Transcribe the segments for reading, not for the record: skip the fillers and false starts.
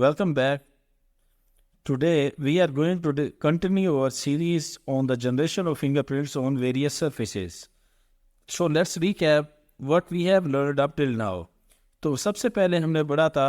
Welcome back. Today we are going to continue our series on the generation of fingerprints on various surfaces. So let's recap what we have learned up till now. तो सबसे पहले हमने पढ़ा था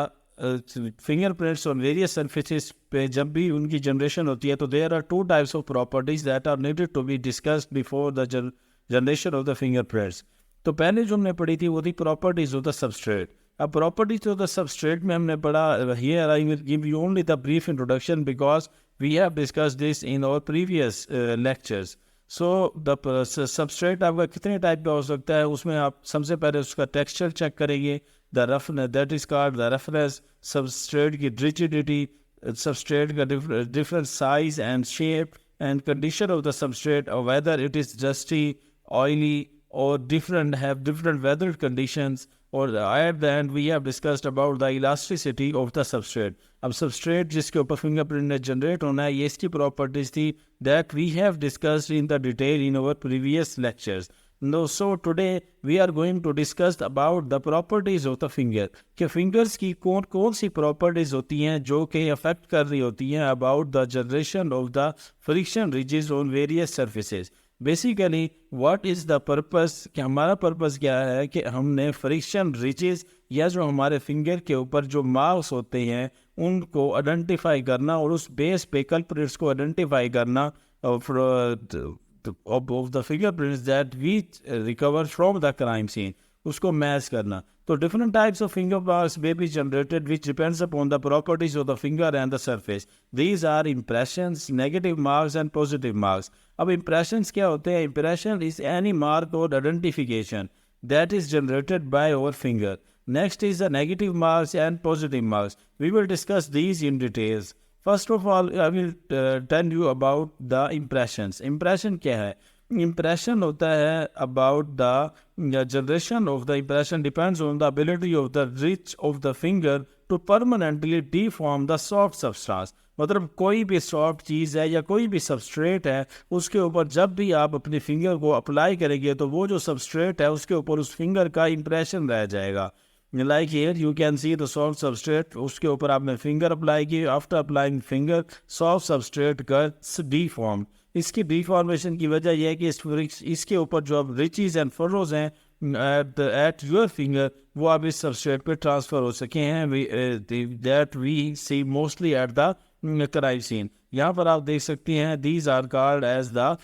fingerprints on various surfaces पे जब भी उनकी जनरेशन होती है तो there are two types of properties that are needed to be discussed before the generation of the fingerprints. तो पहले जो हमने पढ़ी थी वो थी प्रॉपर्टीज ऑफ द सबस्ट्रेट. अब प्रॉपर्टीज ऑफ द सबस्ट्रेट में हमने पढ़ा, here I will give you only the brief introduction because we have discussed this in our previous lectures. So the substrate आपका कितने टाइप का हो सकता है, उसमें आप सबसे पहले उसका टेक्सचर चेक करेंगे, the roughness, that is called the roughness, substrate की रिजिडिटी, सबस्ट्रेट का different size and shape and condition of the substrate, और whether it is dusty, oily or have different weather conditions, or at the end we have discussed about the elasticity of the substrate. अब substrate जिसके ऊपर fingerprint ने generate होना है, ये इसकी properties थी that we have discussed in the detail in our previous lectures. So today we are going to discuss about the properties of the finger, कि fingers की कौन कौन सी properties होती हैं जो कि affect कर रही होती हैं about the generation of the friction ridges on various surfaces. Basically what is the purpose, कि हमारा पर्पस क्या है कि हमने फ्रिक्शन रिचेस या जो हमारे फिंगर के ऊपर जो मार्क्स होते हैं उनको आइडेंटिफाई करना और उस बेस पे कल्प्रिट्स को आइडेंटिफाई करना of the fingerprints that we recover from the crime scene, उसको मैच करना. तो different types of finger marks may be generated which depends upon the properties of the finger and the surface. These are impressions, negative marks and positive marks. अब impressions क्या होते हैं? Impression is any mark or identification that is generated by our finger. Next is the negative marks and positive marks. We will discuss these in details. First of all, I will tell you about the impressions. Impression क्या है? Impression होता है about the generation of the impression depends on the ability of the ridge of the finger to permanently deform the soft substance. मतलब कोई भी soft चीज़ है या कोई भी सबस्ट्रेट है, उसके ऊपर जब भी आप अपने फिंगर को अप्लाई करेंगे तो वो जो सबस्ट्रेट है उसके ऊपर उस फिंगर का इम्प्रेशन रह जाएगा. Like here you can see the soft substrate, उसके ऊपर आपने फिंगर अप्लाई की, after applying finger soft substrate gets deform. इसकी डिफॉर्मेशन की वजह यह है कि इसके ऊपर जो अब रिचेस एंड फरोज हैं एट योर फिंगर वो अब इस सबस्ट्रेट पे ट्रांसफ़र हो सके हैं, that we see mostly at the crime scene. यहाँ पर आप देख सकते हैं these are called as the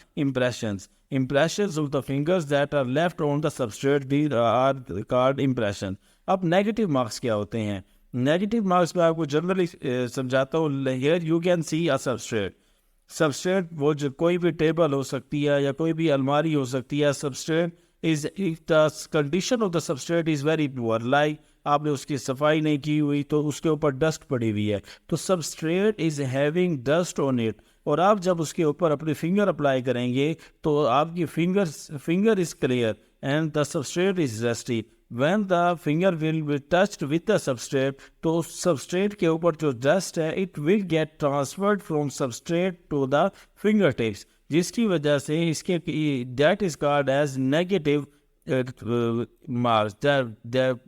impressions of the fingers that are left on the substrate. These are called impression. अब नेगेटिव मार्क्स क्या होते हैं? नेगेटिव मार्क्स में आपको जनरली समझाता हूँ. Here you can C a substrate वो जो कोई भी टेबल हो सकती है या कोई भी अलमारी हो सकती है. Substrate is if the condition of the substrate is very poor, like आपने उसकी सफाई नहीं की हुई तो उसके ऊपर डस्ट पड़ी हुई है, तो substrate is having dust on it, और आप जब उसके ऊपर अपने फिंगर अप्लाई करेंगे तो आपकी finger is clear and the substrate is rusty. When the finger will be touched with the substrate, तो substrate के ऊपर जो dust है it will get transferred from substrate to the fingertips, जिसकी वजह से इसके that is called as negative marks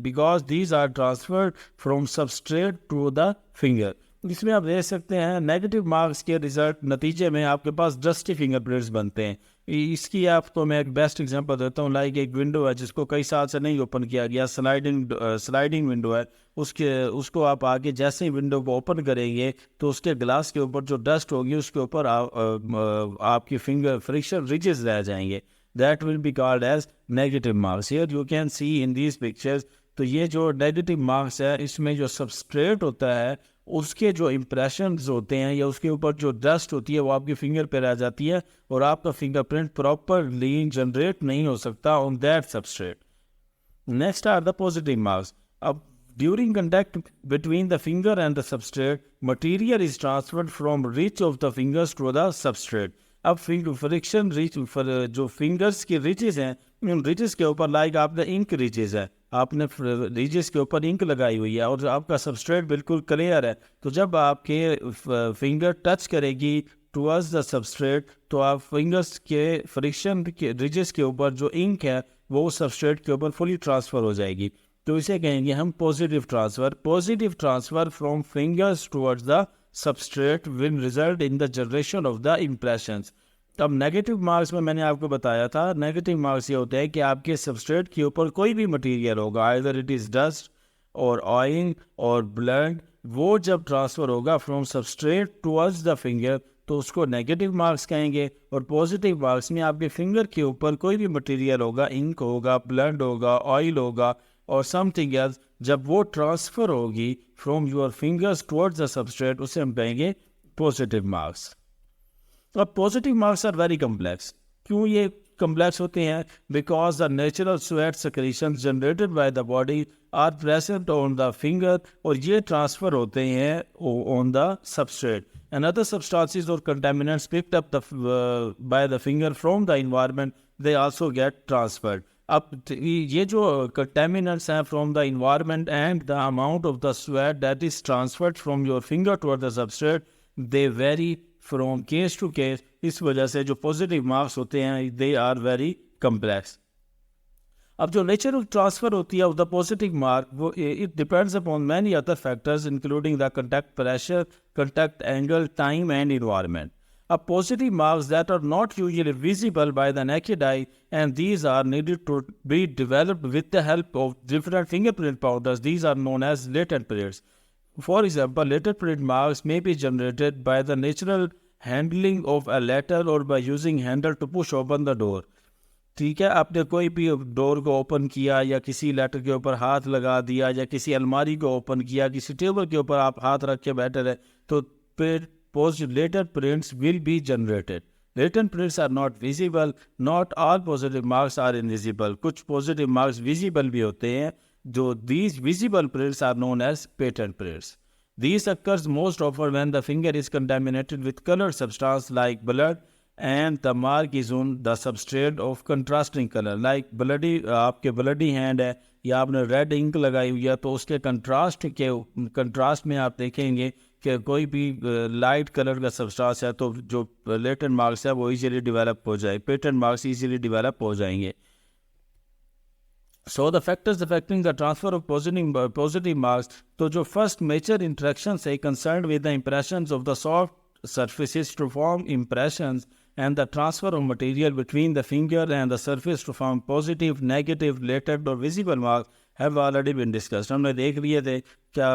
because these are transferred from substrate to the finger. इसमें आप देख सकते हैं नेगेटिव मार्क्स के रिजल्ट नतीजे में आपके पास डस्टी फिंगरप्रिंट्स बनते हैं. इसकी आपको मैं एक बेस्ट एग्जांपल देता हूँ. लाइक एक विंडो है जिसको कई साल से नहीं ओपन किया गया, स्लाइडिंग विंडो है, उसको आप आगे जैसे ही विंडो को ओपन करेंगे तो उसके ग्लास के ऊपर जो डस्ट होगी उसके ऊपर आपकी फिंगर फ्रिक्शन रिजेस रह जाएंगे. That will be called as negative marks. Here you can see in these pictures. तो ये जो नेगेटिव मार्क्स है इसमें जो सबस्ट्रेट होता है उसके जो इम्प्रेशंस होते हैं या उसके ऊपर जो डस्ट होती है वो आपके फिंगर पे रह जाती है और आपका फिंगरप्रिंट प्रॉपरली जनरेट नहीं हो सकता on that substrate. Next are the positive marks. अब during contact between the finger and the substrate material is transferred from ridge of the finger to the substrate. अब फ्रिक्शन रिच जो fingers के ridges हैं उन riches के ऊपर like आपने ink riches है, आपने रिचेस के ऊपर इंक लगाई हुई है और आपका सबस्ट्रेट बिल्कुल क्लियर है, तो जब आपके फिंगर टच करेगी टुवर्ड्स द सबस्ट्रेट तो आप फिंगर्स के फ्रिक्शन के रिचेस के ऊपर जो इंक है वो सबस्ट्रेट के ऊपर फुली ट्रांसफ़र हो जाएगी. तो तो इसे कहेंगे हम positive transfer. Positive transfer from fingers towards the substrate will result in the generation of the impressions. अब नेगेटिव मार्क्स में मैंने आपको बताया था, नेगेटिव मार्क्स ये होते हैं कि आपके सबस्ट्रेट के ऊपर कोई भी मटेरियल होगा, आइदर इट इज़ डस्ट और ऑयल और ब्लड, वो जब ट्रांसफ़र होगा from substrate towards the finger तो उसको नेगेटिव मार्क्स कहेंगे। और पॉजिटिव मार्क्स में आपके फिंगर के ऊपर कोई भी मटेरियल होगा, इंक होगा, ब्लड होगा, ऑयल होगा और समथिंग एल्स, जब वो ट्रांसफ़र होगी from your fingers towards the substrate उसे हम कहेंगे पॉजिटिव मार्क्स। अब positive marks are very complex. क्यों ये कम्प्लेक्स होते हैं? Because the natural sweat secretions generated by the body are present on the finger और ये ट्रांसफ़र होते हैं on the substrate and other substances or contaminants picked up by the finger from the environment, they also get transferred. अब ये जो contaminants हैं from the environment and the amount of the sweat that is transferred from your finger toward the substrate, they vary from case to case. इस वजह से जो positive marks होते हैं they are very complex. अब जो natural transfer होती है ऑफ द पॉजिटिव मार्क वो it depends upon many other factors including the contact pressure, contact angle, time and environment. अब positive marks that are not usually visible by the naked eye and these are needed to be developed with the help of different fingerprint powders, these are known as latent prints. For example, latent print marks may be generated by the natural handling of a letter और by using handle to push open the door. ठीक है, आपने कोई भी door को open किया या किसी लेटर के ऊपर हाथ लगा दिया या किसी अलमारी को ओपन किया, किसी टेबल के ऊपर आप हाथ रख के बैठे रहे तो फिर latent prints will be generated. Latent prints are not visible, not all positive marks are invisible. कुछ पॉजिटिव मार्क्स विजिबल भी होते हैं, जो these visible prints are known as patent prints. These occurs most often when the finger is contaminated with colored substance like blood and the mark is on the substrate of contrasting color like bloody। आपके bloody hand है या आपने red ink लगाई हुई है तो उसके contrast में आप देखेंगे कि कोई भी लाइट कलर का सब्सटेंस है तो जो लेटेंट मार्क्स है वो इजीली डेवलप हो जाए, पेटेंट मार्क्स इजीली डेवलप हो जाएंगे। So the factors affecting the transfer of positive marks, तो जो first major interactions है concerned with the impressions of the soft surfaces to form impressions and the transfer of material between the finger and the surface to form positive, negative, latent or visible marks have already been discussed। हमने देख लिए थे क्या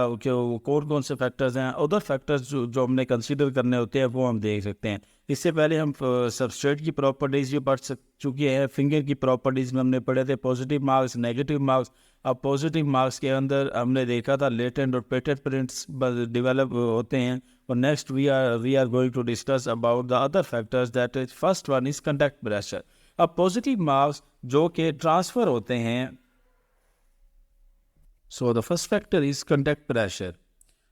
कौन कौन से factors हैं। Other factors जो हमने कंसीडर करने होते हैं वो हम देख सकते हैं। इससे पहले हम सबस्ट्रेट की प्रॉपर्टीज़ भी पढ़ चुके हैं। फिंगर की प्रॉपर्टीज़ में हमने पढ़े थे पॉजिटिव मार्क्स, नेगेटिव मार्क्स। अब पॉजिटिव मार्क्स के अंदर हमने देखा था लेटेंट और पेटेंट प्रिंट्स डेवलप होते हैं। और next we are going to discuss about the other factors, that is first one is contact pressure. अब पॉजिटिव मार्क्स जो कि ट्रांसफ़र होते हैं, so the first factor is contact pressure.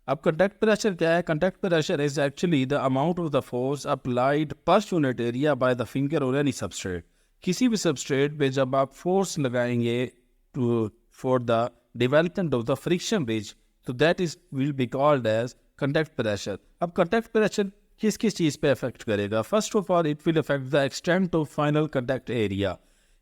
अब कंटैक्ट प्रेशर क्या है? Contact pressure is actually the amount of the force applied per unit area by the finger और any substrate. किसी भी सबस्ट्रेट पे जब आप फोर्स लगाएंगे for the development of the friction bridge तो that is will be called as contact pressure. अब contact pressure किस किस चीज़ पे अफेक्ट करेगा? First of all it will affect the extent of final contact area.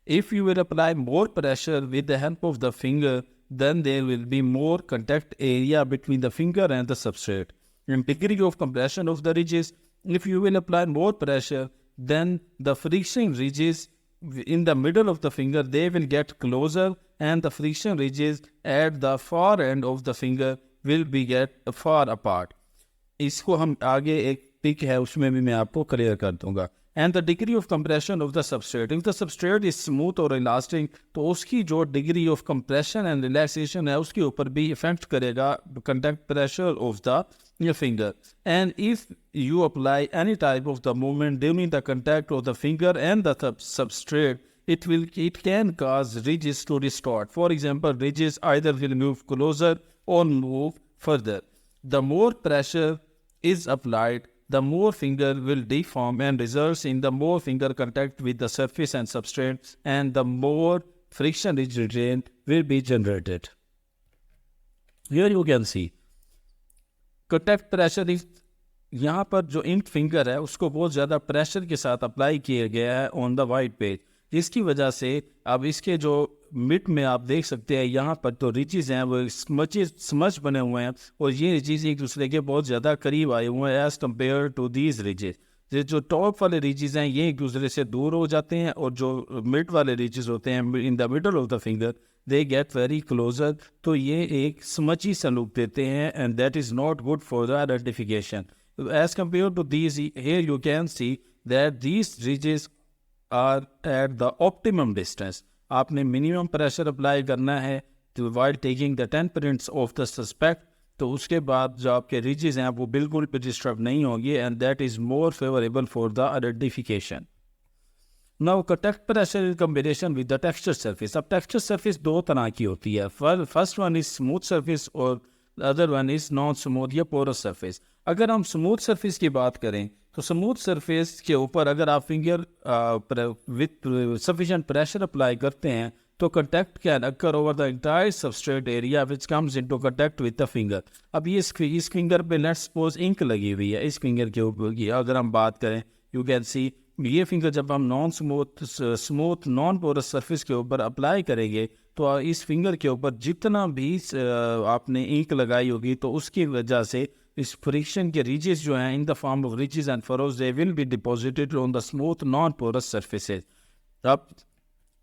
If you will apply more pressure with the help of the finger then there will be more contact area between the finger and the substrate. In degree of compression of the ridges, if you will apply more pressure, then the friction ridges in the middle of the finger, they will get closer and the friction ridges at the far end of the finger will be get far apart. इसको हम आगे एक pick है उसमें भी मैं आपको clear कर दूंगा। And the degree of compression of the substrate, if the substrate is smooth or elastic तो उसकी जो degree of compression and relaxation है उसके ऊपर भी effect करेगा contact pressure of the finger। And if you apply any type of the movement during the contact of the finger and the substrate, it can cause ridges to distort। For example, ridges either will move closer or move further। The more pressure is applied, the more finger will deform and results in the more finger contact with the surface and substrate, and the more friction ridge region will be generated। Here you can see contact pressure is, यहाँ पर जो ink finger है उसको बहुत ज़्यादा pressure के साथ apply किया गया है ऑन द वाइट पेज, जिसकी वजह से अब इसके जो मिड में आप देख सकते हैं यहाँ पर तो रिचेस हैं वो स्मच बने हुए हैं और ये रिचेस एक दूसरे के बहुत ज़्यादा करीब आए हुए हैं as compare to these ridges. ये जो टॉप वाले रीचेस हैं ये एक दूसरे से दूर हो जाते हैं और जो मिड वाले रीचेस होते हैं in the middle of the finger they get very closer. तो ये एक स्मची सा लुक देते हैं and that is not good for the identification as compare to these. Here you can see that these ridges are at the optimum distance. आपने minimum pressure apply करना है तो while taking the temperature of the suspect, तो उसके बाद जो आपके reaches हैं वो बिल्कुल भी डिस्टर्ब नहीं होंगी and that is more favourable for the identification. Now contact pressure in combination with the texture surface. अब टेक्सचर सर्फेस दो तरह की होती है, first one is smooth surface और other one is non smooth या पोरस सर्फेस। अगर हम स्मूथ सर्फेस की बात करें तो स्मूथ सरफेस के ऊपर अगर आप finger with sufficient pressure apply करते हैं तो contact can occur over the entire substrate area which comes into contact with the finger। अब ये इस फिंगर पे लेट्स सपोज इंक लगी हुई है, इस फिंगर के ऊपर की अगर हम बात करें यू कैन सी ये फिंगर जब हम non smooth non porous surface के ऊपर अप्लाई करेंगे तो इस फिंगर के ऊपर जितना भी आपने इंक लगाई होगी तो उसकी वजह से इस फ्रिक्शन के रीचेस जो हैं in the form of ridges and furrows they will be deposited on the smooth non porous surfaces. अब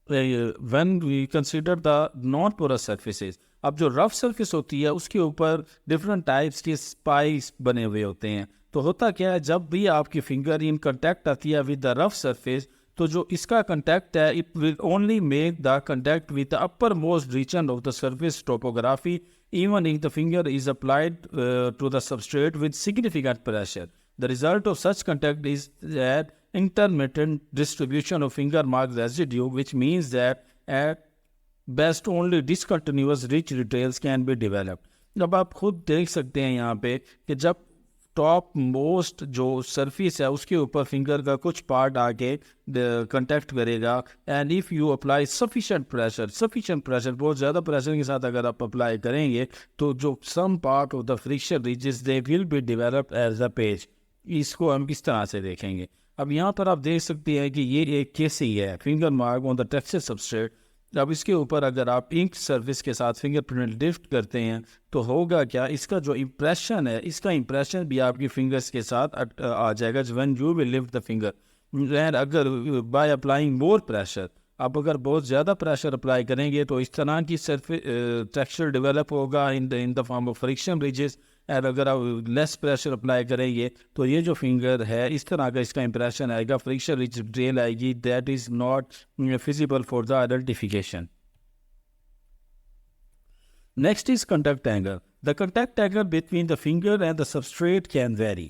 when we consider the non porous surfaces, अब जो रफ सरफेस होती है उसके ऊपर डिफरेंट टाइप्स के स्पाइस बने हुए होते हैं। तो होता क्या है जब भी आपकी फिंगर इन कांटेक्ट आती है विद द रफ सरफेस तो जो इसका कांटेक्ट है it will only make the contact with the upper most region of the surface topography even if the finger is applied to the substrate with significant pressure। The result of such contact is that intermittent distribution of finger mark residue, which means that at best only discontinuous rich details can be developed। अब आप खुद देख सकते हैं यहाँ पे कि जब टॉप मोस्ट जो सरफेस है उसके ऊपर फिंगर का कुछ पार्ट आके कांटेक्ट करेगा and if you apply sufficient pressure बहुत ज़्यादा प्रेशर के साथ अगर आप अप्लाई करेंगे तो जो some part of the friction ridges they will be developed as a page. इसको हम किस तरह से देखेंगे, अब यहाँ पर आप देख सकते हैं कि ये एक केसी है finger mark on the texture substrate. अब इसके ऊपर अगर आप इंक सर्फेस के साथ फिंगरप्रिंट लिफ्ट करते हैं तो होगा क्या, इसका जो इम्प्रेशन है इसका इम्प्रेशन भी आपकी फिंगर्स के साथ आ जाएगा when you will lift the finger. And अगर बाय अप्लाइंग मोर प्रेशर आप अगर बहुत ज़्यादा प्रेशर अप्लाई करेंगे तो इस तरह की सरफेस टेक्सचर डेवलप होगा इन the form of friction ridges. और अगर आप लेस प्रेशर अप्लाई करेंगे तो ये जो फिंगर है इस तरह का इसका इंप्रेशन आएगा, फ्रिक्शन रिच ड्रेल आएगी, that is not feasible for the identification. Next is contact angle। The contact angle between the finger and the substrate can vary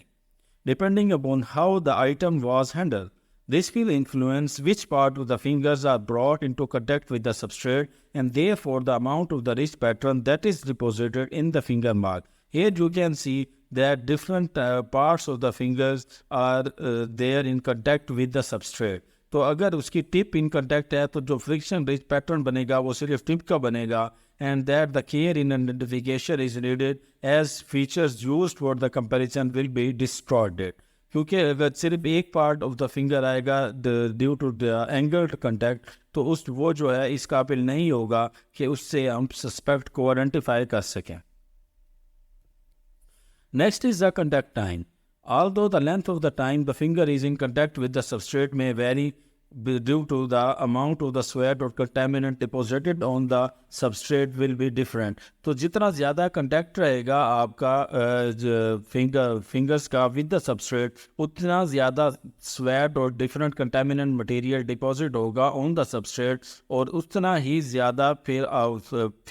depending upon how the item was handled। This will influence which part of the fingers are brought into contact with the substrate and therefore the amount of the rich pattern that is deposited in the finger mark। Here you can see that different parts of the fingers are there in contact with the substrate। तो अगर उसकी tip इन contact है तो जो friction rich pattern बनेगा वो सिर्फ tip का बनेगा and that the care in identification is needed as features used for the comparison will be distorted। क्योंकि अगर सिर्फ एक पार्ट ऑफ द फिंगर आएगा due to the angled contact तो उस वो जो है इस काबिल नहीं होगा कि उससे हम सस्पेक्ट को आइडेंटिफाई कर सकें। Next is the contact time। Although the length of the time the finger is in contact with the substrate may vary due to the amount of the sweat or contaminant deposited on the substrate will be different। तो जितना ज़्यादा contact रहेगा आपका fingers का with the substrate उतना ज़्यादा sweat और different contaminant material deposit होगा on the substrate और उतना ही ज़्यादा फिर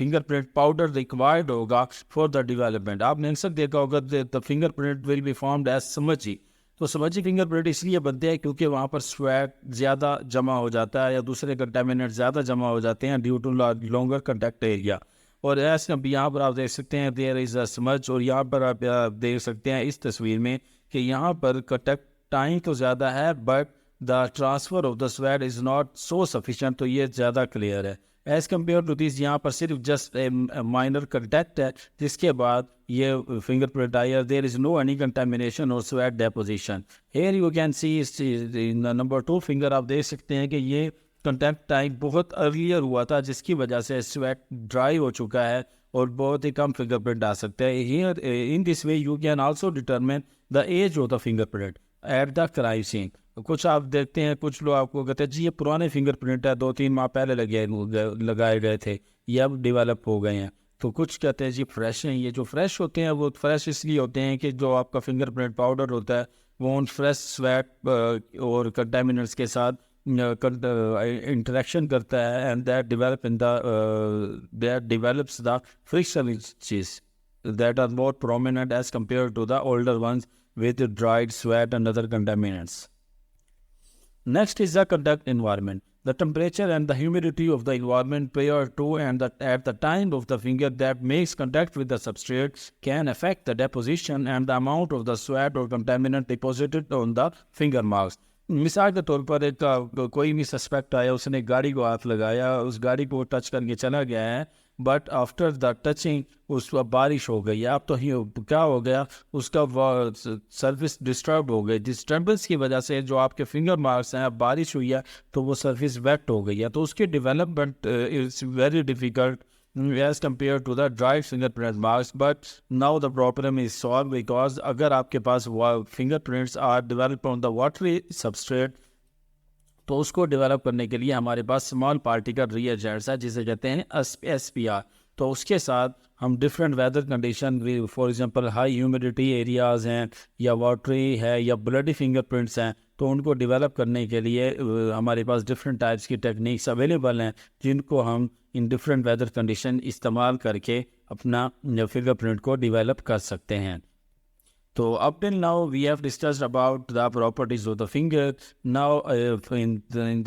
fingerprint powder required होगा for the development। आपने अक्सर देखा होगा the fingerprint will be formed as smudgy। तो स्मजी फिंगरप्रिंट इसलिए बनते हैं क्योंकि वहाँ पर स्वेट ज़्यादा जमा हो जाता है या दूसरे कंटामिनेंट ज़्यादा जमा हो जाते हैं due to longer contact area. और ऐसे यहाँ पर आप देख सकते हैं देयर इज़ अ स्मज और यहाँ पर आप देख सकते हैं इस तस्वीर में कि यहाँ पर कंटेक्ट टाइम तो ज़्यादा है but the transfer of the sweat is not so sufficient. तो ये ज़्यादा क्लियर है एज़ कम्पेयर टू दिस। यहाँ पर सिर्फ जस्ट ए माइनर कंटेक्ट है जिसके बाद ये फिंगरप्रिंट आया, there is no any contamination और sweat deposition. Here you can see in number 2 finger आप देख सकते हैं कि ये कंटैक्ट टाइम बहुत अर्लियर हुआ था, जिसकी वजह से स्वेट ड्राई हो चुका है और बहुत ही कम फिंगरप्रिंट आ सकते हैं। Here in this way you can also determine the age of the fingerprint at the crime scene. कुछ आप देखते हैं, कुछ लोग आपको कहते हैं जी ये पुराने फिंगरप्रिंट है, 2-3 माह पहले लगाए गए थे, ये अब डेवलप हो गए हैं। तो कुछ कहते हैं जी फ्रेश हैं। ये जो फ्रेश होते हैं वो फ्रेश इसलिए होते हैं कि जो आपका फिंगरप्रिंट पाउडर होता है वो उन फ्रेश स्वेट और कंटेमिनेंट्स के साथ इंटरेक्शन करता है, and that develops the friction ridges that are more prominent as compared to the older ones with dried sweat and other contaminants. Next is the contact environment. The temperature and the humidity of the environment prior to and at the time of the finger that makes contact with the substrate can affect the deposition and the amount of the sweat or contaminant deposited on the finger marks. मिसाल के तौर पर एक कोई भी suspect आया, उसने गाड़ी को हाथ लगाया, उस गाड़ी को टच करके चला गया है, बट आफ्टर द टचिंग उस बारिश हो गई। अब तो ही क्या हो गया, उसका सर्विस डिस्टर्ब हो गई। डिस्टर्बेंस की वजह से जो आपके फिंगर मार्क्स हैं, अब बारिश हुई है तो वो सर्विस वेट हो गई है, तो उसकी development is very difficult as compared to the dried fingerprint marks. But now the problem is solved because अगर आपके पास fingerprints are developed on the watery substrate, तो उसको डेवलप करने के लिए हमारे पास स्मॉल पार्टिकल रिएजेंट्स है जिसे कहते हैं SPR। तो उसके साथ हम different weather condition, for example high humidity areas हैं या वाटरी है या ब्लडी फिंगरप्रिंट्स हैं, तो उनको डेवलप करने के लिए हमारे पास डिफरेंट टाइप्स की टेक्निक्स अवेलेबल हैं जिनको हम इन डिफरेंट वेदर कंडीशन इस्तेमाल करके अपना फिंगरप्रिंट को डेवलप कर सकते हैं। So up till now we have discussed about the properties of the finger. Now in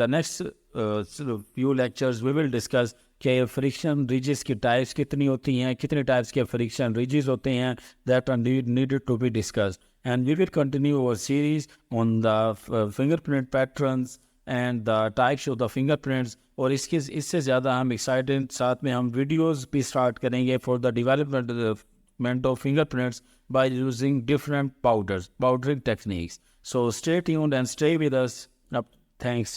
the next few lectures we will discuss कि फ्रिक्शन रिजेस की टाइप्स कितनी होती हैं, कितने टाइप्स के फ्रिक्शन रिजेस होते हैं, that are needed to be discussed, and we will continue our series on the fingerprint patterns and the types of the fingerprints। और इससे ज़्यादा हम एक्साइटेड साथ में हम वीडियोस भी स्टार्ट करेंगे for the development of fingerprints by using different powdering techniques. So stay tuned and stay with us. Thanks.